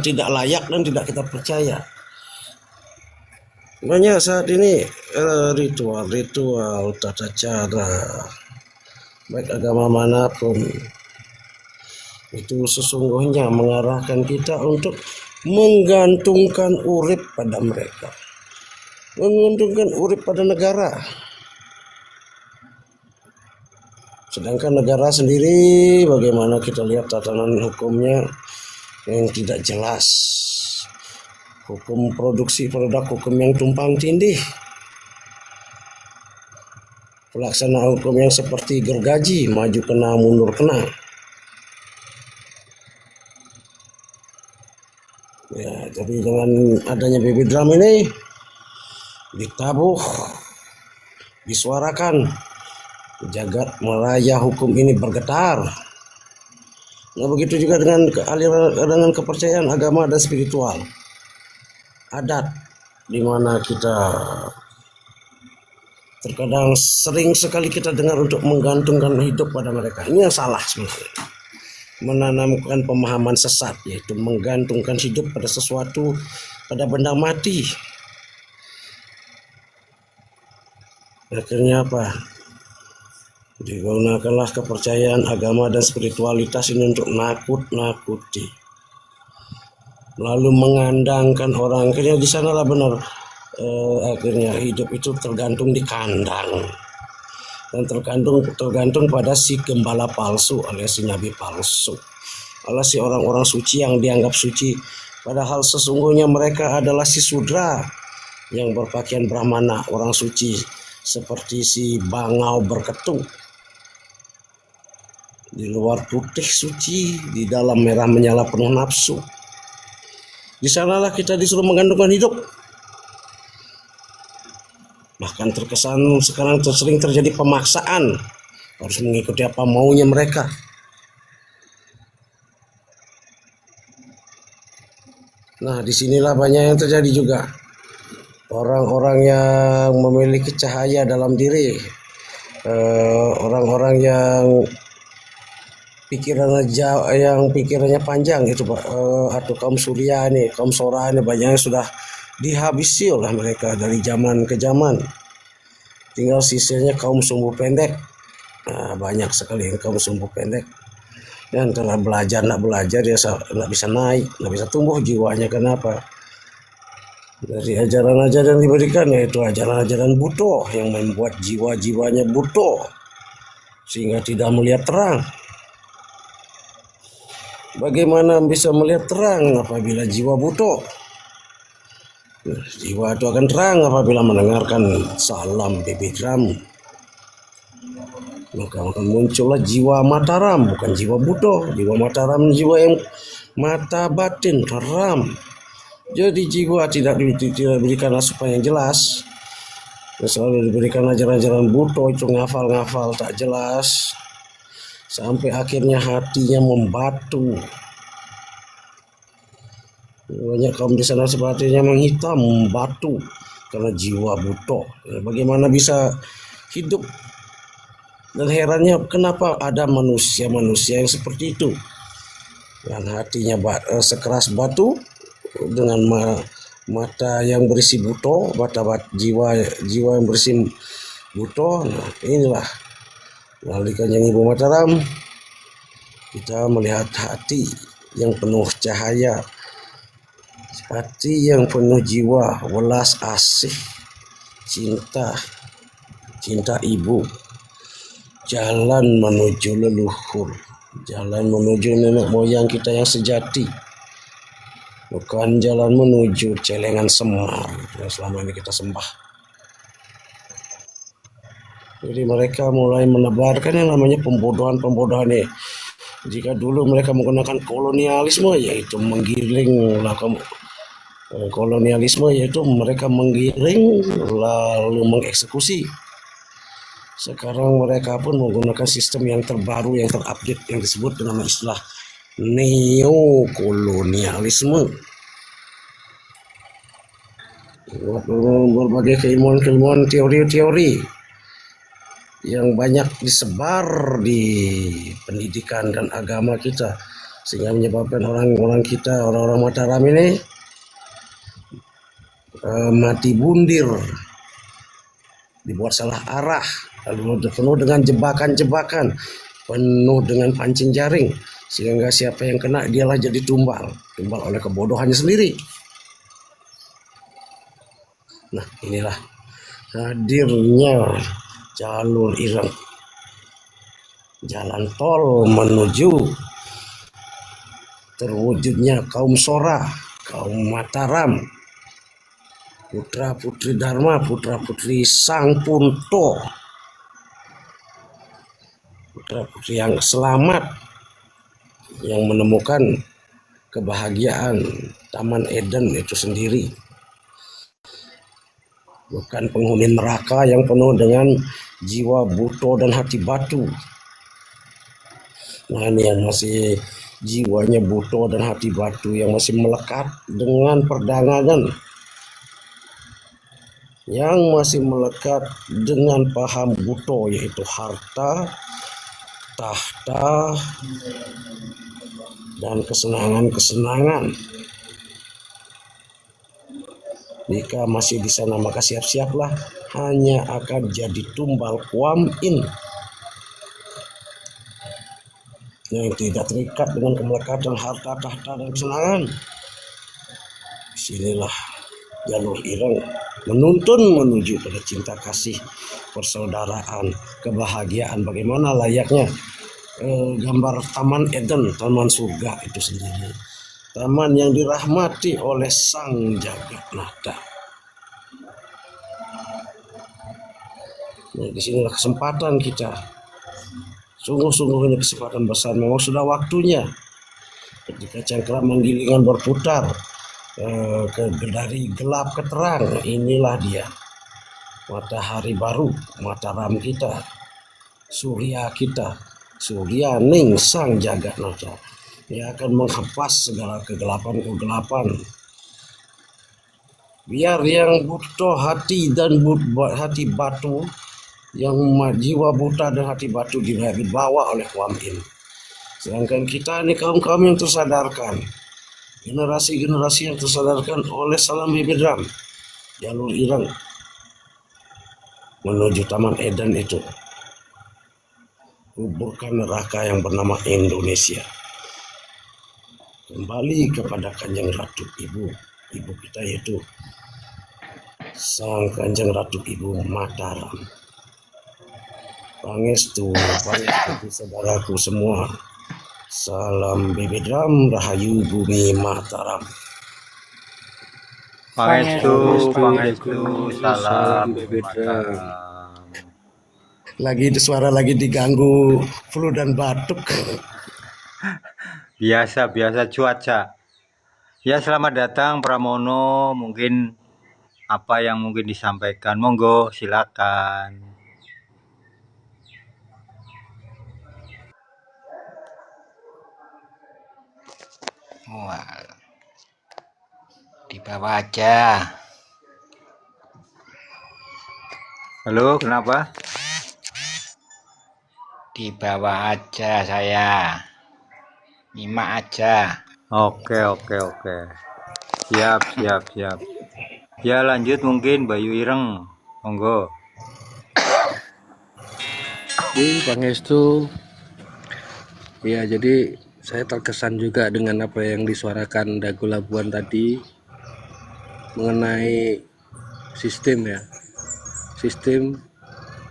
tidak layak dan tidak kita percaya. Banyak saat ini ritual-ritual tata cara baik agama manapun itu sesungguhnya mengarahkan kita untuk menggantungkan urip pada mereka, menggantungkan urip pada negara. Sedangkan negara sendiri bagaimana kita lihat tatanan hukumnya yang tidak jelas, hukum produksi produk hukum yang tumpang tindih, pelaksana hukum yang seperti gergaji, maju kena mundur kena. Ya, tapi dengan adanya baby drum ini ditabuh, disuarakan, jagat meraya hukum ini bergetar. Nah, begitu juga dengan aliran, dengan kepercayaan agama dan spiritual, adat, di mana kita terkadang sering sekali kita dengar untuk menggantungkan hidup pada mereka. Ini yang salah sebenarnya. Menanamkan pemahaman sesat, yaitu menggantungkan hidup pada sesuatu, pada benda mati. Akhirnya apa? Digunakanlah kepercayaan agama dan spiritualitas ini untuk nakut-nakuti, lalu mengandangkan orang. Akhirnya di sanalah benar akhirnya hidup itu tergantung di kandang dan tergantung pada si gembala palsu alias si nabi palsu, alias si orang-orang suci yang dianggap suci, padahal sesungguhnya mereka adalah si sudra yang berpakaian brahmana, orang suci, seperti si bangau berketung. Di luar putih suci, di dalam merah menyala penuh nafsu. Di sanalah kita disuruh menggantungkan hidup. Bahkan terkesan sekarang sering terjadi pemaksaan, harus mengikuti apa maunya mereka. Nah, disinilah banyak yang terjadi juga. Orang-orang yang memiliki cahaya dalam diri, orang-orang yang pikirannya panjang itu Pak, atau kaum surya nih, kaum sora ini banyaknya sudah dihabisi oleh mereka dari zaman ke zaman. Tinggal sisanya kaum sumbu pendek. Nah, banyak sekali yang kaum sumbu pendek. Dan antara belajar nak belajar dia nggak bisa naik, nggak bisa tumbuh jiwanya. Kenapa? Dari ajaran-ajaran diberikan, yaitu ajaran-ajaran buto yang membuat jiwa-jiwanya buto sehingga tidak melihat terang. Bagaimana bisa melihat terang apabila jiwa buto? Jiwa itu akan terang apabila mendengarkan salam baby drum. Maka akan muncullah jiwa Mataram, bukan jiwa buto. Jiwa Mataram jiwa yang mata batin terang. Jadi jiwa tidak diberikan asupan yang jelas. Selalu diberikan ajaran-ajaran buto itu ngafal-ngafal tak jelas. Sampai akhirnya hatinya membatu. Banyak kaum di sana sepertinya menghitam, membatu karena jiwa buto. Bagaimana bisa hidup? Dan herannya kenapa ada manusia-manusia yang seperti itu. Dan hatinya sekeras batu dengan mata yang berisi buto, jiwa yang berisi buto. Nah, inilah melalui kanjeng Ibu Mataram kita melihat hati yang penuh cahaya, hati yang penuh jiwa, welas asih, cinta ibu, jalan menuju leluhur, jalan menuju nenek moyang kita yang sejati, bukan jalan menuju celengan Semar yang selama ini kita sembah. Jadi mereka mulai menebarkan yang namanya pembodohan ini. Jika dulu mereka menggunakan kolonialisme, yaitu menggiring, kolonialisme yaitu mereka menggiring lalu mengeksekusi. Sekarang mereka pun menggunakan sistem yang terbaru, yang terupdate, yang disebut dengan istilah neokolonialisme. Berbagai keilmuan-keilmuan, teori-teori yang banyak disebar di pendidikan dan agama kita sehingga menyebabkan orang-orang kita, orang-orang Mataram ini mati bundir, dibuat salah arah, lalu penuh dengan jebakan-jebakan, penuh dengan pancing jaring, sehingga siapa yang kena dialah jadi tumbal oleh kebodohannya sendiri. Nah, inilah hadirnya jalur Ireng, jalan tol menuju terwujudnya kaum Sora, kaum Mataram, putra putri Dharma, putra putri Sang Punto, putra putri yang selamat, yang menemukan kebahagiaan Taman Eden itu sendiri, bukan penghuni neraka yang penuh dengan jiwa buto dan hati batu. Nah, ini yang masih jiwanya buto dan hati batu, yang masih melekat dengan perdagangan, yang masih melekat dengan paham buto, yaitu harta, tahta, dan kesenangan-kesenangan. Jika masih di sana maka siap-siaplah hanya akan jadi tumbal Kuam In yang tidak terikat dengan kemelekatan harta, tahta, dan kesenangan. Sinilah jalur Ireng menuntun menuju pada cinta kasih, persaudaraan, kebahagiaan, bagaimana layaknya gambar Taman Eden, taman surga itu sendiri, taman yang dirahmati oleh Sang Jagatnata. Nah, disinilah kesempatan kita. Sungguh-sungguh ini kesempatan besar, memang sudah waktunya ketika cangkram menggilingan berputar dari gelap ke terang. Inilah dia matahari baru, Mataram kita, surya kita, Surya Ning Sang Jagatnata. Dia akan menghempas segala kegelapan-kegelapan. Biar yang butuh hati dan hati batu, yang jiwa buta dan hati batu dibawa oleh Kuam In. Sedangkan kita ini kaum-kaum yang tersadarkan, generasi-generasi yang tersadarkan oleh Salam Bebedram, jalur Ireng menuju Taman Eden itu, kuburkan neraka yang bernama Indonesia, kembali kepada Kanjeng Ratu Ibu kita, yaitu Sang Kanjeng Ratu Ibu Mataram. Pangestu saudaraku semua. Salam Bebedram, Rahayu Bumi Mataram. Pangestu, salam Bebedram. Lagi suara lagi diganggu flu dan batuk. Biasa cuaca. Ya, selamat datang Pramono. Mungkin apa yang mungkin disampaikan, monggo silakan. Wah, di bawah aja. Halo, kenapa? Di bawah aja saya. Nyimak aja. Oke. Siap. Ya, lanjut mungkin Bayu Ireng, monggo. Pangestu. Ya, jadi saya terkesan juga dengan apa yang disuarakan Dago Labuan tadi mengenai sistem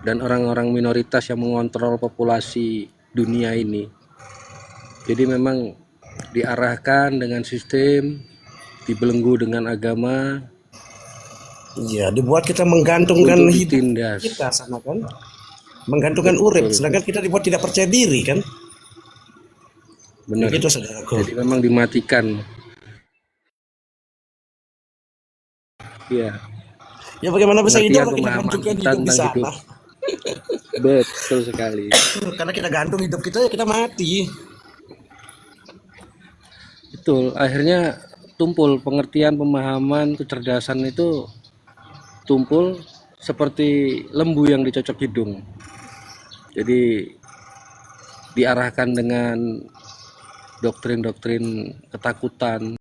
dan orang-orang minoritas yang mengontrol populasi dunia ini. Jadi memang diarahkan dengan sistem, dibelenggu dengan agama. Iya, dibuat kita menggantungkan hidup ditindas. kita sana kan, menggantungkan urip, sedangkan kita dibuat tidak percaya diri kan. Benar. Begitu saudaraku. Jadi memang dimatikan. Iya. Ya bagaimana bisa hidup kalau kita Pemahaman gantungkan kita hidup di tentang sana? Betul sekali. Karena kita gantung hidup kita, ya kita mati. Betul. Akhirnya tumpul pengertian, pemahaman, kecerdasan itu tumpul seperti lembu yang dicocok hidung. Jadi diarahkan dengan doktrin-doktrin ketakutan